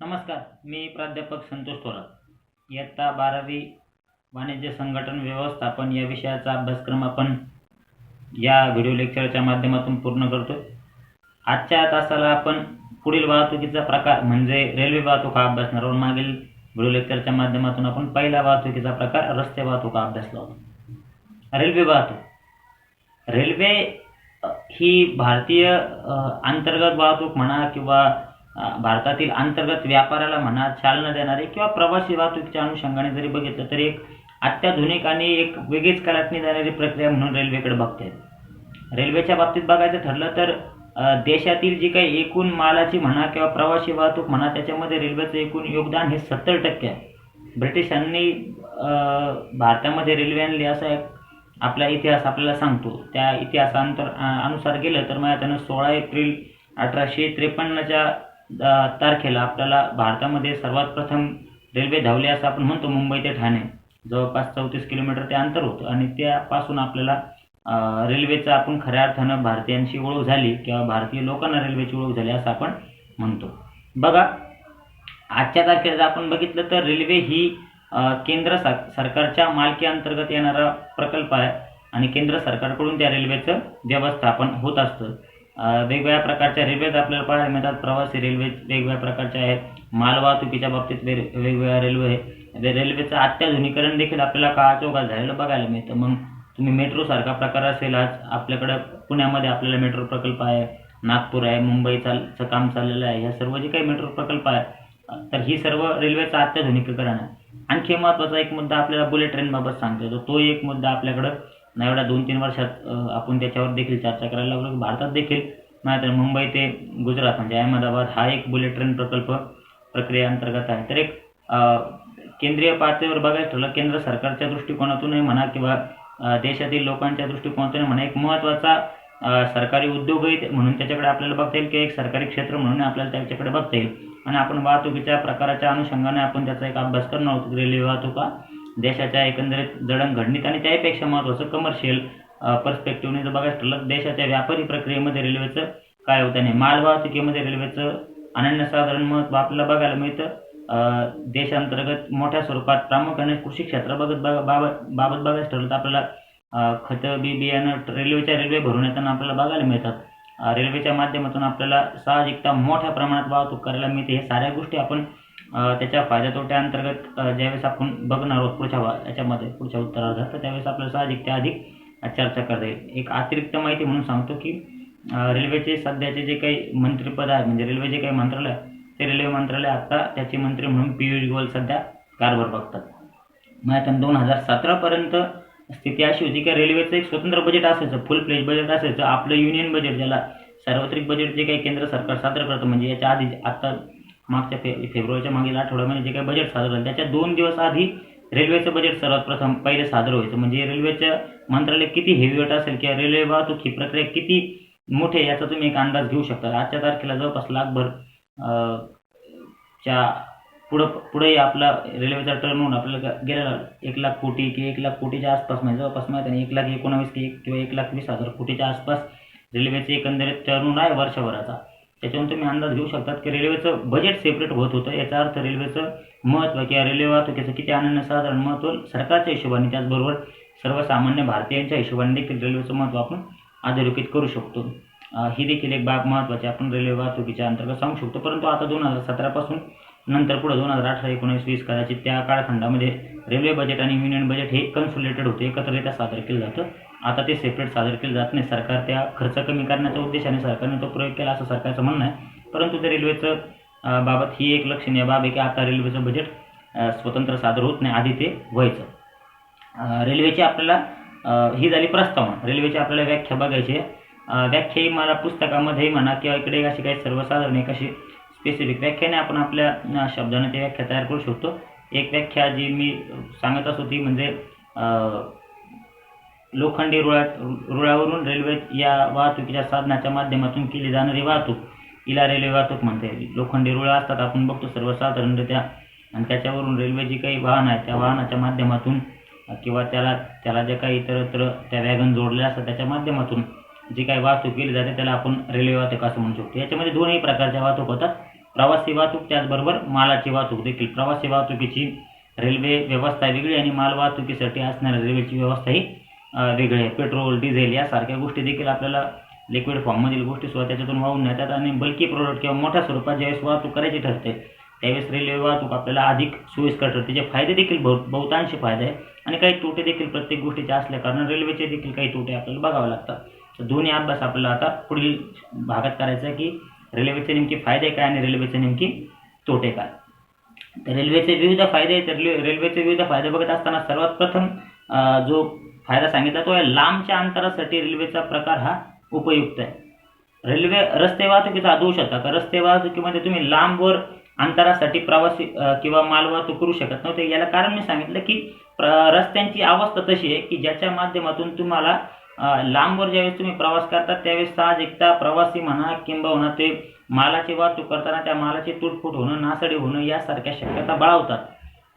नमस्कार, मी प्राध्यापक संतोष थोरात. इयत्ता 12वी वाणिज्य संघटन व्यवस्थापन या विषयाचा अभ्यासक्रम आपण या व्हिडिओ लेक्चरच्या माध्यमातून पूर्ण करतो. आजच्या तासाला आपण पुढील वाहतुकीचा प्रकार म्हणजे रेल्वे वाहतूक हा अभ्यासणार आहोत. मागील व्हिडिओ लेक्चरच्या माध्यमातून आपण पहिला वाहतुकीचा प्रकार रस्ते वाहतूक हा अभ्यासला होता. रेल्वे वाहतूक. रेल्वे ही भारतीय अंतर्गत वाहतूक म्हणा किंवा भारतातील अंतर्गत व्यापाराला म्हणा चालना देणारी किंवा प्रवासी वाहतुकीच्या अनुषंगाने जरी बघितलं तरी एक अत्याधुनिक आणि एक वेगळीच काळातली जाणारी प्रक्रिया म्हणून रेल्वेकडे बघता येते. रेल्वेच्या बाबतीत बघायचं ठरलं तर देशातील जी काही एकूण मालाची म्हणा किंवा प्रवासी वाहतूक म्हणा त्याच्यामध्ये रेल्वेचं एकूण योगदान हे 70% आहे. ब्रिटिशांनी भारतामध्ये रेल्वे आणली असा एक आपला इतिहास आपल्याला सांगतो. त्या इतिहासानुसार गेलं तर मग त्यानं 16 एप्रिल 1853च्या तारखेला आपल्याला भारतामध्ये सर्वात प्रथम रेल्वे धावली असं आपण म्हणतो. मुंबई ते ठाणे जवळपास 34 किलोमीटर ते अंतर होतं आणि त्यापासून आपल्याला रेल्वेचं आपण खऱ्या अर्थानं भारतीयांची ओळख झाली किंवा भारतीय लोकांना रेल्वेची ओळख झाली असं आपण म्हणतो. बघा, आजच्या तारखेला जर आपण बघितलं तर रेल्वे ही केंद्र सरकारच्या मालकी अंतर्गत येणारा प्रकल्प आहे आणि केंद्र सरकारकडून त्या रेल्वेचं व्यवस्थापन होत असतं. वेगवेगळ्या प्रकारच्या रेल्वेज आपल्याला पाहायला मिळतात. प्रवासी रेल्वे वेगवेगळ्या प्रकारच्या आहेत. मालवाहतुकीच्या बाबतीत वेगवेगळ्या रेल्वे आहे. रेल्वेचं अत्याधुनिकीकरण देखील आपल्याला काळाचोगात झालेलं बघायला मिळतं. मग तुम्ही मेट्रोसारखा प्रकार असेल, आज आपल्याकडं पुण्यामध्ये आपल्याला मेट्रो प्रकल्प आहे, नागपूर आहे, मुंबईचं काम चाललेलं आहे. ह्या सर्व जे काही मेट्रो प्रकल्प आहेत तर ही सर्व रेल्वेचं अत्याधुनिकीकरण आहे. आणखी महत्त्वाचा एक मुद्दा आपल्याला बुलेट ट्रेनबाबत सांगता येतो. तो एक मुद्दा आपल्याकडं ना एवढ्या 2-3 वर्षात आपण त्याच्यावर देखील चर्चा करायला लागलो. भारतात देखील नाही तर मुंबई ते गुजरात म्हणजे अहमदाबाद हा एक बुलेट ट्रेन प्रकल्प प्रक्रियेअंतर्गत आहे. तर एक केंद्रीय पातळीवर बघायचं ठरलं, केंद्र सरकारच्या दृष्टिकोनातूनही म्हणा किंवा देशातील लोकांच्या दृष्टिकोनातून म्हणा एक महत्त्वाचा सरकारी उद्योगही म्हणून त्याच्याकडे आपल्याला बघता येईल किंवा एक सरकारी क्षेत्र म्हणून आपल्याला त्याच्याकडे बघता येईल. आणि आपण वाहतुकीच्या प्रकाराच्या अनुषंगाने आपण त्याचा एक अभ्यास करणार आहोत. रेल्वे वाहतूक हा देशाच्या एकंदरीत जडणघडणीत आणि त्याहीपेक्षा महत्त्वाचं कमर्शियल पर्स्पेक्टिव्हने जर बघायचं ठरलं देशाच्या व्यापारी प्रक्रियेमध्ये रेल्वेचं काय होतं नाही. मालवाहतुकीमध्ये रेल्वेचं अनन्यसाधारण महत्त्व आपल्याला बघायला मिळतं. देशांतर्गत मोठ्या स्वरूपात प्रामुख्याने कृषी क्षेत्राबाबत बघायचं ठरलं तर आपल्याला खतं बियाणं रेल्वे भरून येताना आपल्याला बघायला मिळतात. रेल्वेच्या माध्यमातून आपल्याला साहजिकता मोठ्या प्रमाणात वाहतूक करायला मिळते. हे साऱ्या गोष्टी आपण त्याच्या फायद्या तोट्या अंतर्गत ज्यावेळेस आपण बघणार आहोत पुढच्या उत्तरार्धात तर त्यावेळेस आपल्याला साहजिक त्या अधिक चर्चा करता येईल. एक अतिरिक्त माहिती म्हणून सांगतो की रेल्वेचे सध्याचे जे काही मंत्रिपद आहे म्हणजे रेल्वे जे काही मंत्रालय ते रेल्वे मंत्रालय आता त्याचे मंत्री म्हणून पियुष गोयल सध्या कारभार बघतात. मग आता 2017पर्यंत स्थिती अशी होती की रेल्वेचं एक स्वतंत्र बजेट असायचं, फुल फ्लेज बजेट असायचं. आपलं युनियन बजेट ज्याला सार्वत्रिक बजेट जे काही केंद्र सरकार सादर करतं म्हणजे याच्या आधी आता मागच्या फेब्रुवारीच्या मागील आठवड्यामध्ये जे काही बजेट सादर झालं त्याच्या 2 दिवस आधी रेल्वेचं बजेट सर्वात प्रथम पहिले सादर व्हायचं. म्हणजे रेल्वेचं मंत्रालय किती हेवीवेट असेल किंवा रेल्वे वाहतूक ही प्रक्रिया किती मोठी याचा तुम्ही एक अंदाज घेऊ शकता. आजच्या तारखेला जवळपास लाखभर च्या पुढे आपला रेल्वेचा टर्नओव्हर आपल्याला गेलेला 1 लाख कोटी की 1 लाख कोटीच्या आसपास म्हणजे जवळपास माहिती नाही 1,19,000 किंवा 1,20,000 कोटीच्या आसपास रेल्वेचे एकंदरीत टर्नओव्हर आहे वर्षभराचा. त्याच्यावरून तुम्ही अंदाज घेऊ शकतात की रेल्वेचं बजेट सेपरेट होत होतं. याचा अर्थ रेल्वेचं महत्त्व किंवा रेल्वे वाहतुकीचं किती अनन्यसाधारण महत्त्व सरकारच्या हिशोबाने त्याचबरोबर सर्वसामान्य भारतीयांच्या हिशोबाने देखील रेल्वेचं महत्त्व आपण अधोरेखित करू शकतो. ही देखील एक बाब महत्त्वाची आपण रेल्वे वाहतुकीच्या अंतर्गत सांगू शकतो. परंतु आता 2017 पासून नंतर पुढे 2018, 19, 20 कदाचित त्या काळखंडामध्ये रेल्वे बजेट आणि युनियन बजेट हे कन्सोलिडेटेड होते, एकत्रित्या सादर केलं जातं. आता ते सेपरेट सादर केलं जात नाही. सरकार त्या खर्च कमी करण्याच्या उद्देशाने सरकारने तो प्रयोग केला असं सरकारचं म्हणणं आहे. परंतु ते रेल्वेचं बाबत ही एक लक्षणीय बाब आहे की आता रेल्वेचं बजेट स्वतंत्र सादर होत नाही, आधी ते व्हायचं. रेल्वेची आपल्याला ही झाली प्रस्तावना. रेल्वेची आपल्याला व्याख्या बघायची आहे. व्याख्या ही मला पुस्तकामध्ये म्हणा किंवा इकडे अशी काही सर्वसाधारण एक अशी स्पेसिफिक व्याख्याने आपण आपल्या शब्दाने ती व्याख्या तयार करू शकतो. एक व्याख्या जी मी सांगत असतो ती म्हणजे लोखंडी रुळावरून रेल्वे या वाहतुकीच्या साधनाच्या माध्यमातून केली जाणारी वाहतूक हिला रेल्वे वाहतूक म्हणता येईल. लोखंडी रुळा असतात आपण बघतो सर्वसाधारणरित्या आणि त्याच्यावरून रेल्वे जी काही वाहन आहे त्या वाहनाच्या माध्यमातून किंवा त्याला जे काही इतरत्र त्या वॅगन जोडलेल्या असतात त्याच्या माध्यमातून जी काही वाहतूक केली जाते त्याला आपण रेल्वे वाहतूक असं म्हणू शकतो. याच्यामध्ये दोन्ही प्रकारच्या वाहतूक होतात. प्रवासी वाहतूक त्याचबरोबर मालाची वाहतूक देखील. प्रवासी वाहतुकीची रेल्वे व्यवस्था वेगळी आणि माल वाहतुकीसाठी असणाऱ्या रेल्वेची व्यवस्था ही वेगळी आहे. पेट्रोल, डिझेल यासारख्या गोष्टी देखील आपल्याला लिक्विड फॉर्ममधील गोष्टी सुद्धा त्याच्यातून वाहून नेतात आणि बल्की प्रोडक्ट किंवा मोठ्या स्वरूपात ज्यावेळेस वाहतूक करायची ठरते त्यावेळेस रेल्वे वाहतूक आपल्याला अधिक सोयीस्कर ठरते. त्याचे फायदे देखील बहुतांशी फायदे आहे आणि काही तोटे देखील प्रत्येक गोष्टीचे असल्या कारण रेल्वेचे देखील काही तोटे आपल्याला बघावे लागतात. तर दोन्ही अभ्यास आपल्याला आता पुढील भागात करायचा आहे की रेल्वेचे नेमके फायदे काय आणि रेल्वेचे नेमके तोटे काय. तर रेल्वेचे विविध फायदे तर रेल्वेचे विविध फायदे बघत असताना सर्वात प्रथम जो फायदा सांगितला तो आहे लांबच्या अंतरासाठी रेल्वेचा प्रकार हा उपयुक्त आहे. रेल्वे रस्ते वाहतुकीचा दोष होता का रस्ते वाहतुकीमध्ये तुम्ही लांबवर अंतरासाठी प्रवासी किंवा माल वाहतूक करू शकत नव्हते. याला कारण मी सांगितलं की रस्त्यांची अवस्था तशी आहे की ज्याच्या माध्यमातून तुम्हाला लांबवर ज्यावेळेस तुम्ही प्रवास करता त्यावेळेस साहजिकता प्रवासी म्हणा किंबहुना ते मालाची वाहतूक करताना त्या मालाची तुटफूट होणं, नासडी होणं यासारख्या शक्यता बळावतात.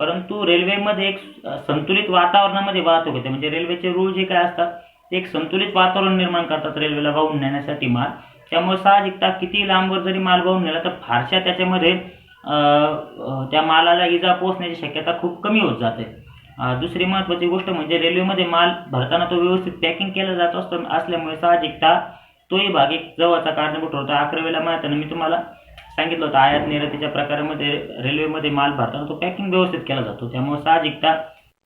परंतु रेल्वेमध्ये एक संतुलित वातावरणामध्ये वाहतूक होते. म्हणजे रेल्वेचे रूळ जे काय असतात ते एक संतुलित वातावरण निर्माण करतात रेल्वेला वाहून नेण्यासाठी माल. त्यामुळे साहजिकता किती लांबवर जरी माल वाहून नेला तर फारशा त्याच्यामध्ये त्या मालाला इजा पोहोचण्याची शक्यता खूप कमी होत जाते. दुसरी महत्त्वाची गोष्ट म्हणजे रेल्वेमध्ये माल भरताना तो व्यवस्थित पॅकिंग केला जात असल्यामुळे साहजिकता तोही भाग एक जवळचा कारणीभूत ठरतो. 11वीला माहिती मी तुम्हाला सांगितलं होतं आयात निर्यातीच्या प्रकारामध्ये रेल्वेमध्ये माल भरताना तो पॅकिंग व्यवस्थित केला जातो. त्यामुळे साहजिकता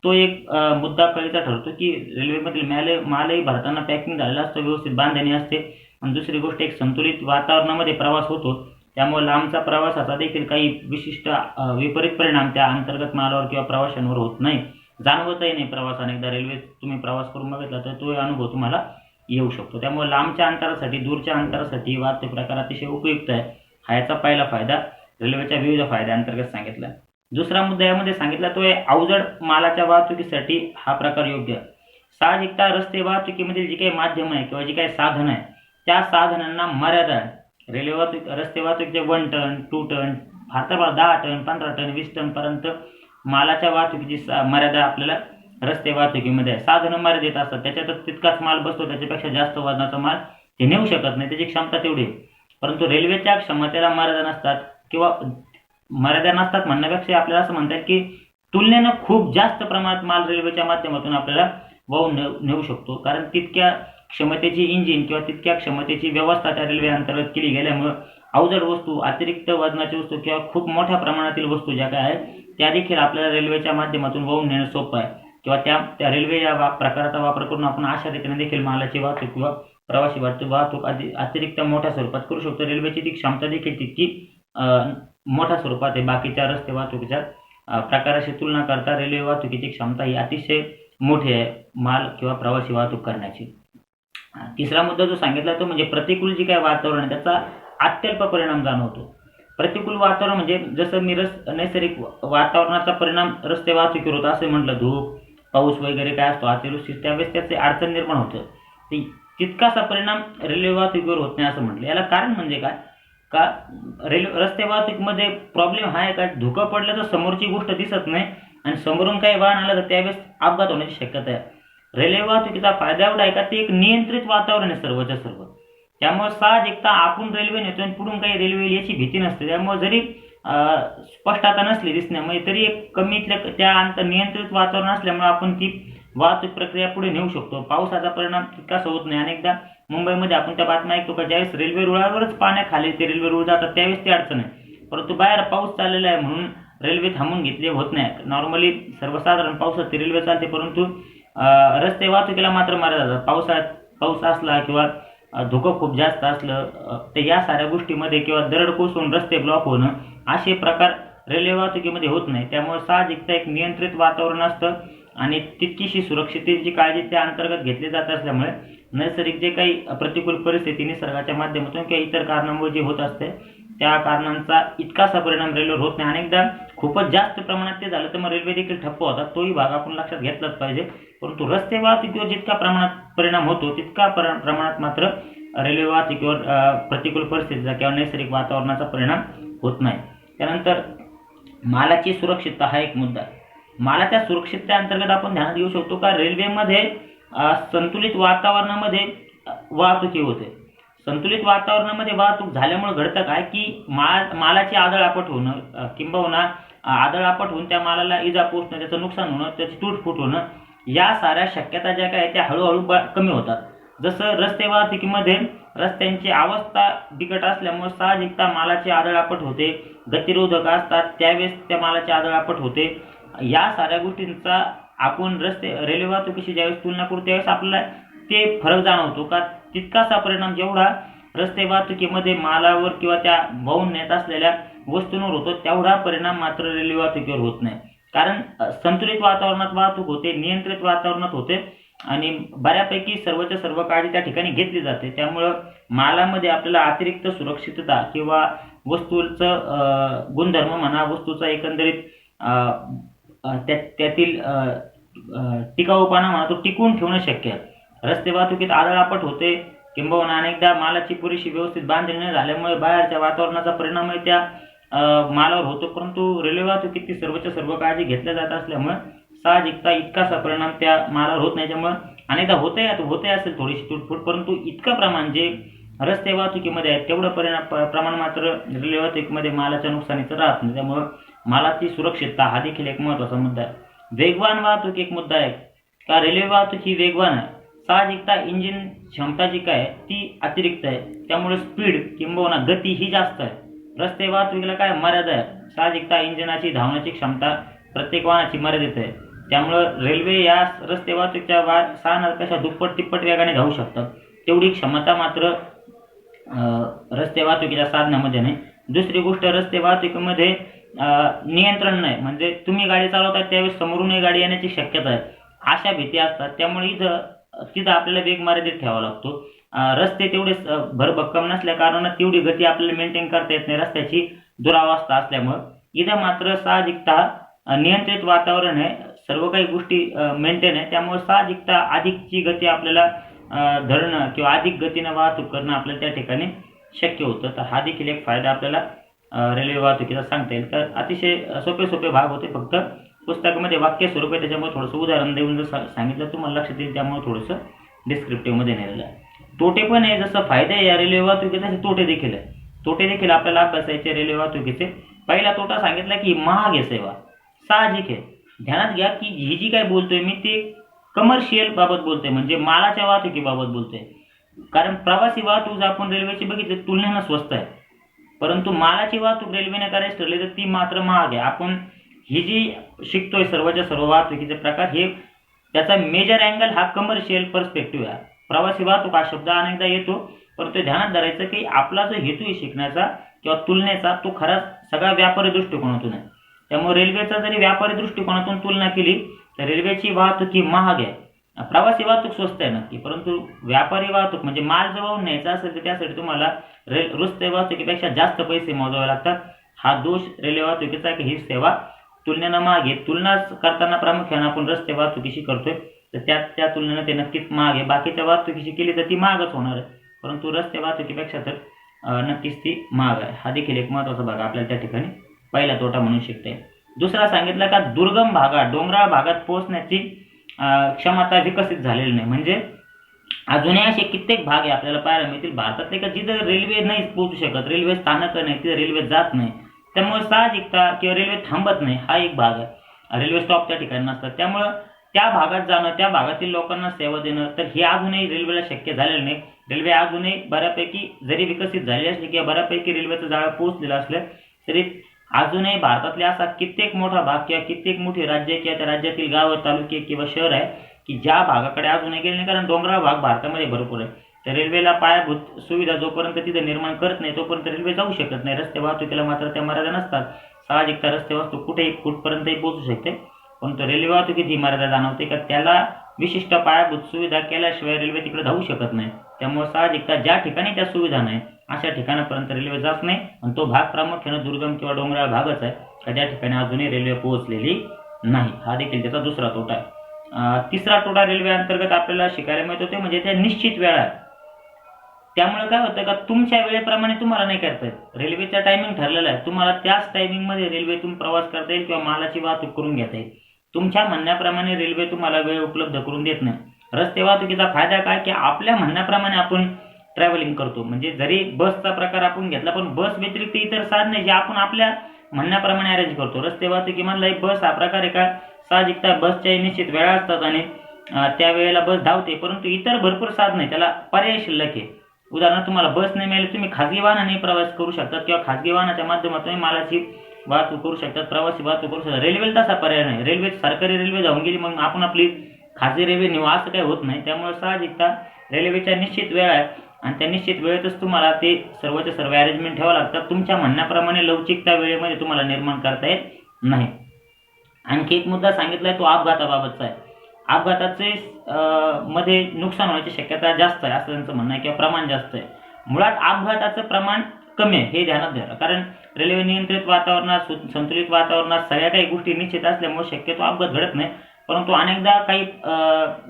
तो एक मुद्दा कळीचा ठरतो की रेल्वेमधील मालही भरताना पॅकिंग झालेला असतो, व्यवस्थित बांधणी असते. आणि दुसरी गोष्ट एक संतुलित वातावरणामध्ये प्रवास होतो. त्यामुळे लांबचा प्रवासाचा देखील काही विशिष्ट विपरीत परिणाम त्या अंतर्गत मालावर किंवा प्रवाशांवर होत नाही, जाणवतही नाही. प्रवासाने एकदा रेल्वेत तुम्ही प्रवास करून बघितला तर तो अनुभव तुम्हाला येऊ शकतो. त्यामुळे लांबच्या अंतरासाठी दूरच्या अंतरासाठी वाहतूक प्रकार अतिशय उपयुक्त आहे. हा याचा पहिला फायदा रेल्वेच्या विविध फायद्यांतर्गत सांगितला. दुसरा मुद्दा यामध्ये सांगितला तो आहे अवजड मालाच्या वाहतुकीसाठी हा प्रकार योग्य आहे. साहजिकता रस्ते वाहतुकीमधील जी काही माध्यम आहे किंवा जी काही साधन आहे त्या साधनांना मर्यादा आहे. रेल्वे वाहतूक रस्ते वाहतुकीचे 1 टन 2 टन फार तर 10 टन 15 टन 20 टनपर्यंत मालाच्या वाहतुकीची मर्यादा आपल्याला रस्ते वाहतुकीमध्ये आहे. साधनं मर्यादित असतात, त्याच्यातच तितकाच माल बसतो, त्याच्यापेक्षा जास्त वजनाचा माल ते नेऊ शकत नाही, त्याची क्षमता तेवढी आहे. परंतु रेल्वेच्या क्षमतेला मर्यादा नसतात किंवा मर्यादा नसतात म्हणण्यापेक्षा आपल्याला असं म्हणतात की तुलनेनं खूप जास्त प्रमाणात माल रेल्वेच्या माध्यमातून आपल्याला वाहून नेऊ शकतो. कारण तितक्या क्षमतेची इंजिन किंवा तितक्या क्षमतेची व्यवस्था त्या रेल्वे अंतर्गत केली गेल्यामुळं अवजड वस्तू, अतिरिक्त वजनाची वस्तू किंवा खूप मोठ्या प्रमाणातील वस्तू ज्या काय आहेत त्या देखील आपल्याला रेल्वेच्या माध्यमातून वाहून नेणं सोपं आहे. किंवा त्या रेल्वे या प्रकाराचा वापर करून आपण अशा रीतीने देखील मालाची वाहतूक किंवा प्रवासी वाहतूक अतिरिक्त मोठ्या स्वरूपात करू शकतो. रेल्वेची ती क्षमता देखील तितकी मोठ्या स्वरूपात आहे. बाकीच्या रस्ते वाहतुकीच्या प्रकाराशी तुलना करता रेल्वे वाहतुकीची क्षमता ही अतिशय मोठी आहे माल किंवा प्रवासी वाहतूक करण्याची. तिसरा मुद्दा जो सांगितला तो म्हणजे प्रतिकूल जे काही वातावरण आहे त्याचा अत्यल्प परिणाम जाणवतो. प्रतिकूल वातावरण म्हणजे जसं मी नैसर्गिक वातावरणाचा परिणाम रस्ते वाहतुकीवर होतो असं म्हटलं, धूप पाऊस वगैरे काय असतो अतिवृष्टी त्यावेळेस त्याचे अडचण निर्माण होतं, तितकासा परिणाम रेल्वे वाहतुकीवर होत नाही असं म्हटलं. याला कारण म्हणजे काय का रस्ते वाहतुकीमध्ये प्रॉब्लेम हा आहे का धुकं पडलं तर समोरची गोष्ट दिसत नाही आणि समोरून काही वाहन आलं तर त्यावेळेस अपघात होण्याची शक्यता आहे. रेल्वे वाहतुकीचा फायदा एवढा आहे का ते एक नियंत्रित वातावरण आहे सर्वच्या सर्व. त्यामुळे साहजिकता आपण रेल्वे नेतो आणि पुढून काही रेल्वे याची भीती नसते. त्यामुळे जरी स्पष्टता नसली दिसण्यामध्ये तरी एक कमीतल्या त्या नियंत्रित वातावरण असल्यामुळे आपण ती वाहतूक प्रक्रिया पुढे नेऊ शकतो. पावसाचा परिणाम तितकासा होत नाही. अनेकदा मुंबईमध्ये आपण त्या बातम्या ऐकतो का ज्यावेळेस रेल्वे रुळावरच पाण्याखाली ते रेल्वे रुळ जातात त्यावेळेस ती अडचण आहे. परंतु बाहेर पाऊस चाललेला आहे म्हणून रेल्वे थांबून घेतली होत नाही. नॉर्मली सर्वसाधारण पावसात ती रेल्वे चालते परंतु रस्ते वाहतुकीला मात्र मर्यादा. पाऊस असला किंवा धुकं खूप जास्त असलं तर या साऱ्या गोष्टीमध्ये किंवा दरड कोसळून रस्ते ब्लॉक होणं असे प्रकार रेल्वे वाहतुकीमध्ये होत नाही. त्यामुळे साहजिकता एक नियंत्रित वातावरण असतं आणि तितकीशी सुरक्षिततेची काळजी त्या अंतर्गत घेतली जात असल्यामुळे नैसर्गिक जे काही प्रतिकूल परिस्थिती निसर्गाच्या माध्यमातून किंवा इतर कारणामुळे जे होत असते त्या कारणांचा इतकासा परिणाम रेल्वेवर होत नाही. अनेकदा खूपच जास्त प्रमाणात ते झालं तर मग रेल्वे देखील ठप्प होतात. तोही भाग आपण लक्षात घेतलाच पाहिजे. परंतु रस्ते वाहतुकीवर जितका प्रमाणात परिणाम होतो तितका प्रमाणात मात्र रेल्वे वाहतुकीवर प्रतिकूल परिस्थितीचा किंवा नैसर्गिक वातावरणाचा परिणाम होत नाही. त्यानंतर मालाची सुरक्षितता हा एक मुद्दा. मालाच्या सुरक्षिततेअंतर्गत आपण ध्यानात घेऊ शकतो का रेल्वेमध्ये संतुलित वातावरणामध्ये वाहतुकी होते. संतुलित वातावरणामध्ये वाहतूक झाल्यामुळे घडतं काय की मालाची आदळआपट होणं, किंबहुना आदळआपट होऊन त्या मालाला इजा पोचणं, त्याचं नुकसान होणं, त्याची तुटफूट होणं, या साऱ्या शक्यता ज्या काय त्या हळूहळू कमी होतात. जसं रस्ते वाहतुकीमध्ये रस्त्यांची अवस्था बिकट असल्यामुळे साहजिकता मालाची आदळआपट होते, गतिरोधक असतात त्यावेळेस त्या मालाची आदळआपट होते. या साऱ्या गोष्टींचा आपण रेल्वे वाहतुकीशी ज्यावेळेस तुलना करू त्यावेळेस आपल्याला ते फरक जाणवतो का तितकासा परिणाम जेवढा रस्ते वाहतुकीमध्ये मालावर किंवा त्या वाहून नेत असलेल्या वस्तूंवर होतो तेवढा परिणाम मात्र रेल्वे वाहतुकीवर होत नाही. कारण संतुलित वातावरणात वाहतूक होते, नियंत्रित वातावरणात होते आणि बऱ्यापैकी सर्वच्या सर्व काळजी त्या ठिकाणी घेतली जाते. त्यामुळं मालामध्ये आपल्याला अतिरिक्त सुरक्षितता किंवा वस्तूचं गुणधर्म म्हणा, वस्तूचा एकंदरीत त्यातील टिकाऊपणा म्हणा तो टिकवून ठेवणं शक्य आहे. रस्ते वाहतुकीत आदळआपट होते, किंबहुना अनेकदा मालाची पुरेशी व्यवस्थित बांधणी न झाल्यामुळे बाहेरच्या वातावरणाचा परिणामही त्या मालावर होतो. परंतु रेल्वे वाहतुकीत ती सर्वच्या सर्व काळजी घेतल्या जात असल्यामुळे साहजिकता इतकासा परिणाम त्या मालावर होत नाही. त्यामुळे अनेकदा होते असेल थोडीशी तुटफूट, परंतु इतकं प्रमाण जे रस्ते वाहतुकीमध्ये आहे तेवढं प्रमाण मात्र रेल्वे वाहतुकीमध्ये मालाच्या नुकसानीचं राहत नाही. त्यामुळे मालाची सुरक्षितता हा देखील एक महत्त्वाचा मुद्दा आहे. वेगवान वाहतूक एक मुद्दा आहे का रेल्वे वाहतूक ही वेगवान आहे. साहजिकता इंजिन क्षमता जी काय ती अतिरिक्त आहे, त्यामुळे स्पीड किंबहुना गती ही जास्त आहे. रस्ते वाहतुकीला काय मर्यादा आहे. साहजिकता इंजिनाची धावण्याची क्षमता प्रत्येक वाहनाची मर्यादित आहे. त्यामुळं रेल्वे या रस्ते वाहतुकीच्या साहनापेक्षा दुप्पट तिप्पट वेगाने धावू शकतात. तेवढी क्षमता मात्र रस्ते वाहतुकीच्या साधनामध्ये नाही. दुसरी गोष्ट रस्ते वाहतुकीमध्ये नियंत्रण नाही, म्हणजे तुम्ही गाडी चालवताय त्यावेळेस समोरूनही गाडी येण्याची शक्यता आहे, अशा भीती असतात. त्यामुळे तिथं आपल्याला वेग मर्यादित ठेवावा लागतो. रस्ते तेवढे भरभक्कम नसल्या कारणानं तेवढी गती आपल्याला मेंटेन करता येत नाही रस्त्याची दुरावस्था असल्यामुळं. इथं मात्र साहजिकता नियंत्रित वातावरण आहे, सर्व काही गोष्टी मेंटेन आहे, त्यामुळे साहजिकता अधिकची गती आपल्याला धरणं किंवा अधिक गतीनं वाहतूक करणं आपल्याला त्या ठिकाणी शक्य होतं. तर हा देखील एक फायदा आपल्याला रेल्वे वाहतुकीचा सांगता येईल. तर अतिशय सोपे भाग होते, फक्त पुस्तकामध्ये वाक्य स्वरूप आहे, त्याच्यामुळे थोडंसं उदाहरण देऊन जर सांगितलं तुम्हाला लक्षात येईल, त्यामुळे थोडंसं डिस्क्रिप्टिव्हमध्ये नेलेलं आहे. तोटे पण आहे, जसं फायदे या रेल्वे वाहतुकीचे तसे तोटे देखील आहे. तोटे देखील आपल्याला अभ्यासायचे रेल्वे वाहतुकीचे. पहिला तोटा सांगितला की महाग आहे सेवा. साहजिक आहे, ध्यानात घ्या की ही जी काय बोलतोय मी ती कमर्शियल बाबत बोलतोय, म्हणजे मालाच्या वाहतुकीबाबत बोलतोय. कारण प्रवासी वाहतूक जर आपण रेल्वेची बघितली तुलनेनं स्वस्त आहे, परंतु मालाची वाहतूक रेल्वेने करायची ठरली तर ती मात्र महाग आहे. आपण ही जी शिकतोय सर्वच्या सर्व वाहतुकीचे प्रकार, हे त्याचा मेजर अँगल हा कमर्शियल पर्स्पेक्टिव्ह आहे. प्रवासी वाहतूक हा शब्द अनेकदा येतो, परंतु ध्यानात धरायचं की आपला जो हेतू आहे शिकण्याचा किंवा तुलनेचा तो खराच सगळा व्यापारी दृष्टिकोनातून आहे. त्यामुळे रेल्वेचा जरी व्यापारी दृष्टिकोनातून तुलना केली तर रेल्वेची वाहतूक ही महाग आहे, प्रवासी वाहतूक स्वस्त आहे नक्की, परंतु व्यापारी वाहतूक म्हणजे माल जर वाहून न्यायचा असेल तर त्यासाठी तुम्हाला रस्ते वाहतुकीपेक्षा जास्त पैसे मोजावे लागतात. हा दोष रेल्वे वाहतुकीचा की ही सेवा तुलनेनं महाग आहे. तुलना करताना प्रामुख्याने आपण रस्ते वाहतुकीशी करतोय, तर त्या तुलनेनं ते नक्कीच महाग आहे. बाकीच्या वाहतुकीशी केली तर ती महागच होणार आहे, परंतु रस्ते वाहतुकीपेक्षा तर नक्कीच ती महाग आहे. हा देखील एक महत्त्वाचा भाग आपल्याला त्या ठिकाणी पहिला तोटा म्हणून शिकता येईल. दुसरा सांगितला का दुर्गम भागात डोंगराळ भागात पोहोचण्याची क्षमता विकसित झालेली नाही. म्हणजे अजूनही असे कित्येक भाग आहे आपल्याला पाहायला मिळतील भारतातले का जिथं रेल्वे नाही पोहोचू शकत, रेल्वे स्थानकं नाही, तिथं रेल्वे जात नाही, त्यामुळे साहजिकता किंवा रेल्वे थांबत नाही हा एक भाग आहे. रेल्वे स्टॉप त्या ठिकाणी नसतात, त्यामुळं त्या भागात जाणं, त्या भागातील लोकांना सेवा देणं, तर हे अजूनही रेल्वेला शक्य झालेलं नाही. रेल्वे अजूनही बऱ्यापैकी जरी विकसित झाली असली किंवा बऱ्यापैकी रेल्वेचं जाळं पोहोचलेलं असलं तरी अजूनही भारतातले असा कित्येक मोठा भाग किंवा कित्येक मोठी राज्य किंवा त्या राज्यातील गाव, तालुके किंवा शहर आहे की ज्या भागाकडे अजूनही गेले नाही. कारण डोंगराळ भाग भारतामध्ये भरपूर आहे, तर रेल्वेला पायाभूत सुविधा जोपर्यंत तिथे निर्माण करत नाही तोपर्यंत रेल्वे जाऊ शकत नाही. रस्ते वाहतुकीला मात्र त्या मर्यादा नसतात. साहजिकता रस्ते वाहतूक कुठेही कुठपर्यंतही पोहोचू शकते, परंतु रेल्वे वाहतुकीत ही मर्यादा जाणवते का त्याला विशिष्ट पायाभूत सुविधा केल्याशिवाय रेल्वे तिकडे जाऊ शकत नाही. त्यामुळे साहजिकता ज्या ठिकाणी त्या सुविधा नाही अशा ठिकाणापर्यंत रेल्वे जात नाही, आणि तो भाग प्रामुख्याने दुर्गम किंवा डोंगराळ भागच आहे का ज्या ठिकाणी अजूनही रेल्वे पोहोचलेली नाही. हा देखील त्याचा दुसरा तोटा आहे. तिसरा तोटा रेल्वे अंतर्गत आपल्याला शिकायला मिळतो ते म्हणजे त्या निश्चित वेळा आहे. त्यामुळे काय होतं का तुमच्या वेळेप्रमाणे तुम्हाला नाही करता येत. रेल्वेचा टायमिंग ठरलेला आहे, तुम्हाला त्याच टायमिंगमध्ये रेल्वेतून प्रवास करता येईल किंवा मालाची वाहतूक करून घेता येईल. तुमच्या म्हणण्याप्रमाणे रेल्वे तुम्हाला वेळ उपलब्ध करून देत नाही. रस्ते वाहतुकीचा फायदा काय की आपल्या म्हणण्याप्रमाणे आपण ट्रॅव्हलिंग करतो. म्हणजे जरी बसचा प्रकार आपण घेतला, पण बस व्यतिरिक्त इतर साधने जे आपण आपल्या म्हणण्याप्रमाणे अरेंज करतो. रस्ते वाहतुकीमधला बस हा प्रकार आहे का, साहजिकता बसच्या निश्चित वेळा असतात आणि त्या वेळेला बस धावते, परंतु इतर भरपूर साधने त्याला पर्याय शिल्लक आहे. उदाहरणार्थ तुम्हाला बस नाही मिळाली, तुम्ही खाजगी वाहनाने प्रवास करू शकतात किंवा खाजगी वाहनाच्या माध्यमातून मालाची वाहतूक करू शकतात, प्रवासी वाहतूक करू शकतात. रेल्वेला तसा पर्याय नाही. रेल्वे सरकारी रेल्वे जाऊन गेली, मग आपण आपली खाजगी रेल्वे नेऊ असं काही होत नाही. त्यामुळे साहजिकता रेल्वेच्या निश्चित वेळ आहे आणि त्या निश्चित वेळेतच तुम्हाला ते सर्वच्या सर्व अरेंजमेंट ठेवावं लागतात. तुमच्या म्हणण्याप्रमाणे लवचिकता वेळेमध्ये तुम्हाला निर्माण करता येत नाही. आणखी एक मुद्दा सांगितलाय तो अपघाताबाबतचा आहे. अपघाताचे मध्ये नुकसान होण्याची शक्यता जास्त आहे असं त्यांचं म्हणणं आहे किंवा प्रमाण जास्त आहे. मुळात अपघाताचं प्रमाण कमी आहे हे ध्यानात घ्या, कारण रेल्वे नियंत्रित वातावरणात, संतुलित वातावरणात सगळ्या काही गोष्टी निश्चित असल्यामुळे शक्यतो अपघात घडत नाही. परंतु अनेकदा काही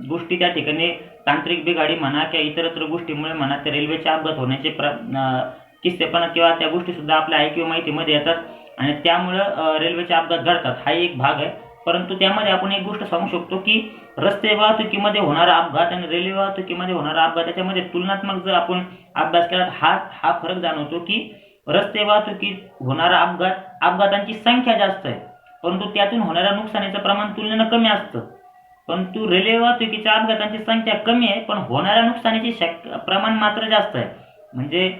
गोष्टी त्या ठिकाणी तांत्रिक बिघाडी म्हणा किंवा इतरत्र गोष्टीमुळे म्हणा त्या रेल्वेचे अपघात होण्याचे किस्सेपणा किंवा त्या गोष्टी सुद्धा आपल्या ऐकीव माहितीमध्ये येतात आणि त्यामुळं रेल्वेचे अपघात घडतात. हा एक भाग आहे. परंतु त्यामध्ये आपण एक गोष्ट सांगू शकतो की रस्ते वाहतुकीमध्ये होणारा अपघात आणि रेल्वे वाहतुकीमध्ये होणारा अपघात याच्यामध्ये तुलनात्मक जर आपण अभ्यास केला हा फरक जाणवतो की रस्ते वाहतुकीत होणारा अपघातांची संख्या जास्त आहे, परंतु त्यातून होणाऱ्या नुकसानीचं प्रमाण तुलनेनं कमी असतं. परंतु रेल्वे वाहतुकीच्या अपघातांची संख्या कमी आहे, पण होणाऱ्या नुकसानीची प्रमाण मात्र जास्त आहे. म्हणजे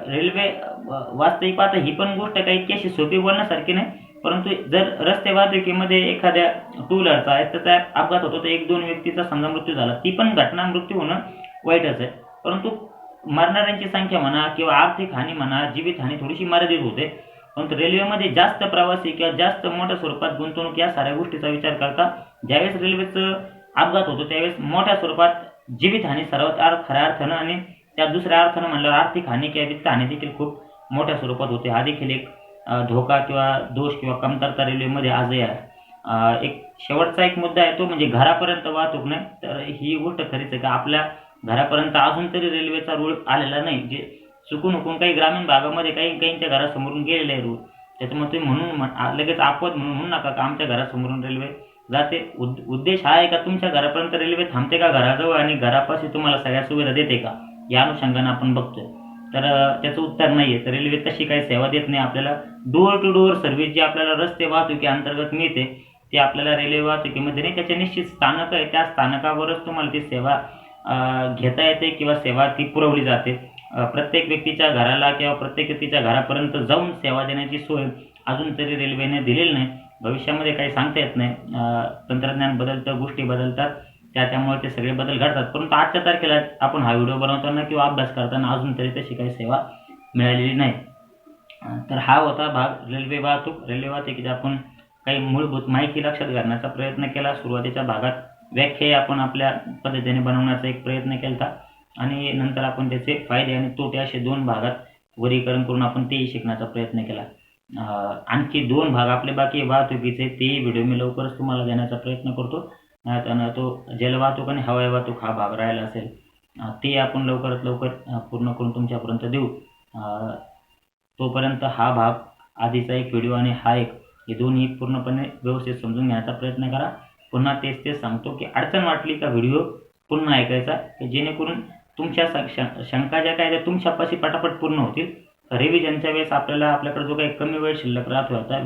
रेल्वे वास्तविक पाहता ही पण गोष्ट काही इतकी अशी सोपी बोलण्यासारखी नाही. परंतु जर रस्ते वाहतुकीमध्ये एखाद्या टू व्हीलरचा त्याचा अपघात होतो तर 1-2 व्यक्तीचा समजा मृत्यू झाला, ती पण घटना मृत्यू होणं वाईटच आहे. परंतु मरणाऱ्यांची संख्या म्हणा किंवा आर्थिक हानी म्हणा, जीवितहानी थोडीशी मर्यादित होते. परंतु रेल्वेमध्ये जास्त प्रवासी किंवा जास्त मोठ्या स्वरूपात गुंतवणूक या साऱ्या गोष्टीचा विचार करता ज्यावेळेस रेल्वेचं अपघात होतो त्यावेळेस मोठ्या स्वरूपात जीवितहानी सर्वात खऱ्या अर्थानं आणि त्या दुसऱ्या अर्थानं म्हणल्यावर आर्थिक हानी किंवा वित्त हानी देखील खूप मोठ्या स्वरूपात होते. हा देखील एक धोका किंवा दोष किंवा कमतरता रेल्वेमध्ये आजही आहे. एक शेवटचा एक मुद्दा आहे तो म्हणजे घरापर्यंत वाहतूक नाही. तर ही गोष्ट खरीच आहे का आपल्या घरापर्यंत अजून तरी रेल्वेचा रूळ आलेला नाही. जे चुकून काही ग्रामीण भागामध्ये काहींच्या घरासमोरून गेलेले आहे रूळ, त्याच्यामुळे तुम्ही म्हणून लगेच आपद म्हणू नका का आमच्या घरासमोरून रेल्वे जाते. उद्देश हा आहे का तुमच्या घरापर्यंत रेल्वे थांबते का घराजवळ आणि घरापाशी तुम्हाला सगळ्या सुविधा देते का, या अनुषंगाने आपण बघतोय. तर त्याचं उत्तर नाही आहे. तर रेल्वे तशी काही सेवा देत नाही आपल्याला. डोअर टू डोअर सर्व्हिस जी आपल्याला रस्ते वाहतुकी अंतर्गत मिळते ती आपल्याला रेल्वे वाहतुकीमध्ये नाही. त्याचे निश्चित स्थानक आहे, त्या स्थानकावरच तुम्हाला ती सेवा घेता येते किंवा सेवा ती पुरवली जाते. प्रत्येक व्यक्तीच्या घराला किंवा प्रत्येक व्यक्तीच्या घरापर्यंत जाऊन सेवा देण्याची सोय अजून तरी रेल्वेने दिलेली नाही. भविष्यामध्ये काही सांगता येत नाही. तंत्रज्ञान बदलतं, गोष्टी बदलतात, त्यामुळे ते सगळे बदल घडतात. परंतु आजच्या तारखेला आपण हा व्हिडिओ बनवताना किंवा अभ्यास करताना अजून तरी तशी काही सेवा मिळालेली नाही. तर हा होता भाग रेल्वे वाहतुकीचा आपण काही मूलभूत माहिती लक्षात घालण्याचा प्रयत्न केला. सुरुवातीच्या भागात व्याख्या आपण आपल्या पद्धतीने बनवण्याचा एक प्रयत्न केला आणि नंतर आपण त्याचे फायदे आणि तोटे असे 2 भागात वर्गीकरण करून आपण तेही शिकण्याचा प्रयत्न केला. आणखी 2 भाग आपले बाकी वाहतुकीचे तेही व्हिडिओ मी लवकरच तुम्हाला देण्याचा प्रयत्न करतो. आणि तो जलवाहतूक आणि हवाई वाहतूक हा भाग राहिला असेल ते आपण लवकरात लवकर पूर्ण करून तुमच्यापर्यंत देऊ. तोपर्यंत हा भाग आधीचा एक व्हिडिओ आणि हा एक हे दोन्ही पूर्णपणे व्यवस्थित समजून घेण्याचा प्रयत्न करा. पुन्हा तेच सांगतो की अडचण वाटली का व्हिडिओ पुन्हा ऐकायचा, जेणेकरून तुमच्या शंका ज्या काय त्या तुमच्यापाशी पटापट पूर्ण होतील. रिव्हिजनच्या वेळेस आपल्याकडे जो काही कमी वेळ शिल्लक राहत होता,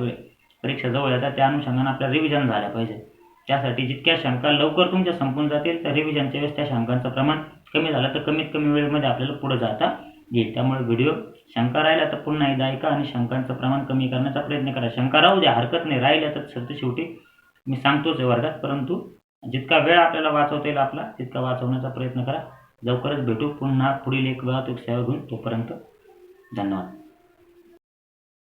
परीक्षा जवळ येतात, त्या अनुषंगाने आपल्या रिव्हिजन झाल्या पाहिजे. त्यासाठी जितक्या शंका लवकर तुमच्या संपून जातील तर रिव्हिजनच्या वेळेस त्या शंकांचं प्रमाण कमी झालं तर कमीत कमी वेळेमध्ये आपल्याला पुढे जाता येईल. त्यामुळे व्हिडिओ शंका राहिल्या तर पुन्हा एकदा ऐका आणि शंकांचं प्रमाण कमी करण्याचा प्रयत्न करा. शंका राहू द्या, हरकत नाही, राहिल्या तर शेवटी मी सांगतोच आहे वर्गात, परंतु जितका वेळ आपल्याला वाचवता येईल आपला तितका वाचवण्याचा प्रयत्न करा. लवकरच भेटू पुन्हा पुढील एक वाहतूक सेवा घेऊन. तोपर्यंत धन्यवाद.